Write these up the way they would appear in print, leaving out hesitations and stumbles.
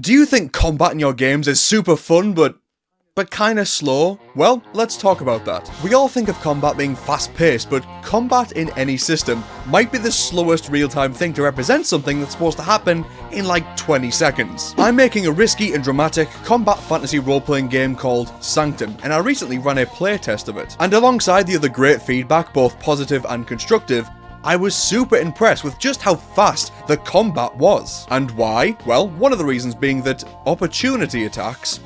Do you think combat in your games is super fun but kinda slow? Well, let's talk about that. We all think of combat being fast-paced, but combat in any system might be the slowest real-time thing to represent something that's supposed to happen in like 20 seconds. I'm making a risky and dramatic combat fantasy role-playing game called Sanctum, and I recently ran a playtest of it. And alongside the other great feedback, both positive and constructive, I was super impressed with just how fast the combat was. And why? Well, one of the reasons being that opportunity attacks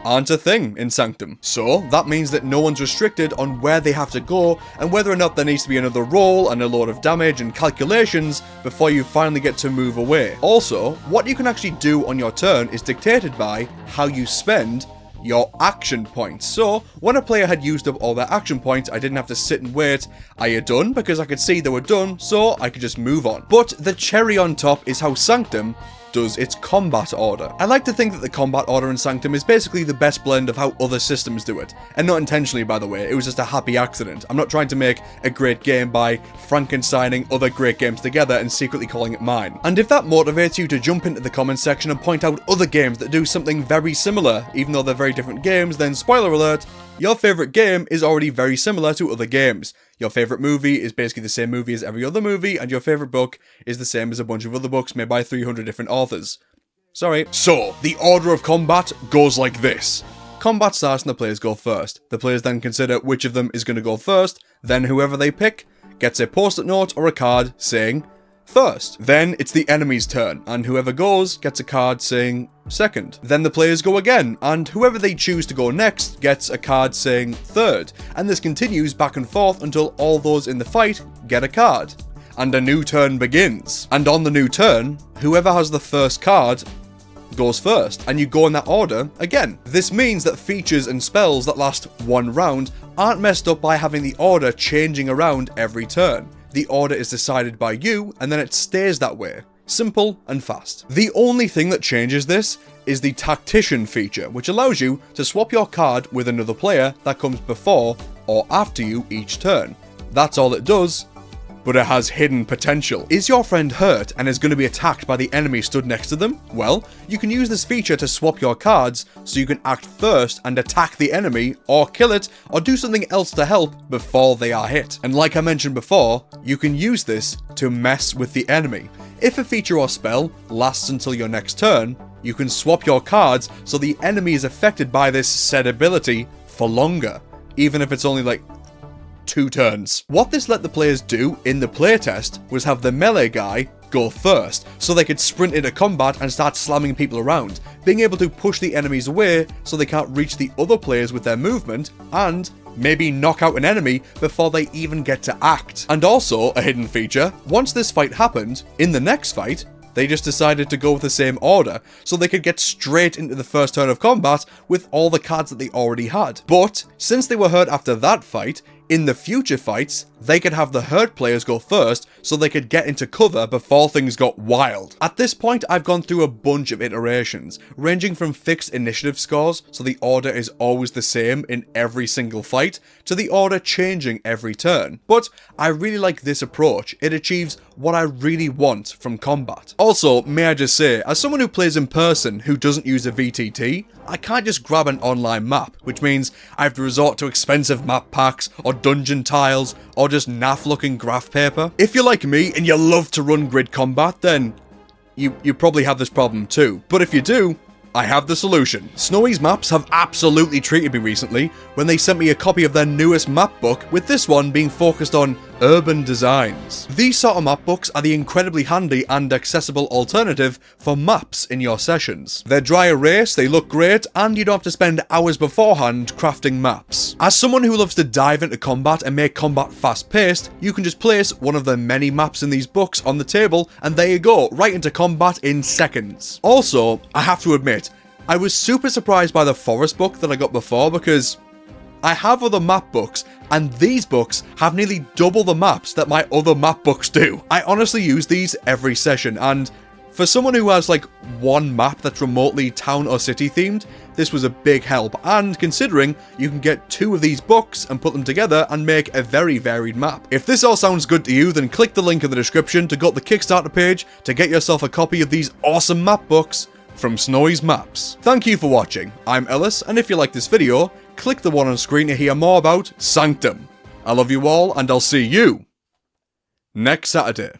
aren't a thing in Sanctum. So that means that no one's restricted on where they have to go and whether or not there needs to be another roll and a load of damage and calculations before you finally get to move away. Also, what you can actually do on your turn is dictated by how you spend your action points. So when a player had used up all their action points, I didn't have to sit and wait, are you done? Because I could see they were done, so I could just move on. But the cherry on top is how Sanctum does its combat order. I like to think that the combat order in Sanctum is basically the best blend of how other systems do it. And not intentionally, by the way, it was just a happy accident. I'm not trying to make a great game by Frankensteining other great games together and secretly calling it mine. And if that motivates you to jump into the comments section and point out other games that do something very similar, even though they're very different games, then spoiler alert, your favourite game is already very similar to other games. Your favourite movie is basically the same movie as every other movie, and your favourite book is the same as a bunch of other books made by 300 different authors. Sorry. So, the order of combat goes like this. Combat starts and the players go first. The players then consider which of them is going to go first, then whoever they pick gets a post-it note or a card saying first. Then it's the enemy's turn, and whoever goes gets a card saying second. Then the players go again, and whoever they choose to go next gets a card saying third. And this continues back and forth until all those in the fight get a card. And a new turn begins. And on the new turn, whoever has the first card goes first, and you go in that order again. This means that features and spells that last one round aren't messed up by having the order changing around every turn. The order is decided by you, and then it stays that way. Simple and fast. The only thing that changes this is the Tactician feature, which allows you to swap your card with another player that comes before or after you each turn. That's all it does, but it has hidden potential. Is your friend hurt and is going to be attacked by the enemy stood next to them? Well, you can use this feature to swap your cards so you can act first and attack the enemy, or kill it, or do something else to help before they are hit. And like I mentioned before, you can use this to mess with the enemy. If a feature or spell lasts until your next turn, you can swap your cards so the enemy is affected by this said ability for longer, even if it's only like 2 turns. What this let the players do in the playtest was have the melee guy go first, so they could sprint into combat and start slamming people around, being able to push the enemies away so they can't reach the other players with their movement, and maybe knock out an enemy before they even get to act. And also, a hidden feature, once this fight happened, in the next fight, they just decided to go with the same order, so they could get straight into the first turn of combat with all the cards that they already had. But, since they were hurt after that fight, in the future fights, they could have the hurt players go first so they could get into cover before things got wild. At this point, I've gone through a bunch of iterations, ranging from fixed initiative scores, so the order is always the same in every single fight, to the order changing every turn. But I really like this approach. It achieves what I really want from combat. Also, may I just say, as someone who plays in person who doesn't use a VTT, I can't just grab an online map, which means I have to resort to expensive map packs, or dungeon tiles, or just naff looking graph paper. If you're like me and you love to run grid combat, then you probably have this problem too. But if you do, I have the solution. Snowy's Maps have absolutely treated me recently when they sent me a copy of their newest map book, with this one being focused on urban designs. These sort of map books are the incredibly handy and accessible alternative for maps in your sessions. They're dry erase, they look great, and you don't have to spend hours beforehand crafting maps. As someone who loves to dive into combat and make combat fast-paced, you can just place one of the many maps in these books on the table, and there you go, right into combat in seconds. Also, I have to admit, I was super surprised by the forest book that I got before, because I have other map books, and these books have nearly double the maps that my other map books do. I honestly use these every session, and for someone who has like one map that's remotely town or city themed, this was a big help, and considering you can get 2 of these books and put them together and make a very varied map. If this all sounds good to you, then click the link in the description to go to the Kickstarter page to get yourself a copy of these awesome map books from Snowy's Maps. Thank you for watching, I'm Ellis, and if you like this video, click the one on screen to hear more about Sanctum. I love you all, and I'll see you next Saturday.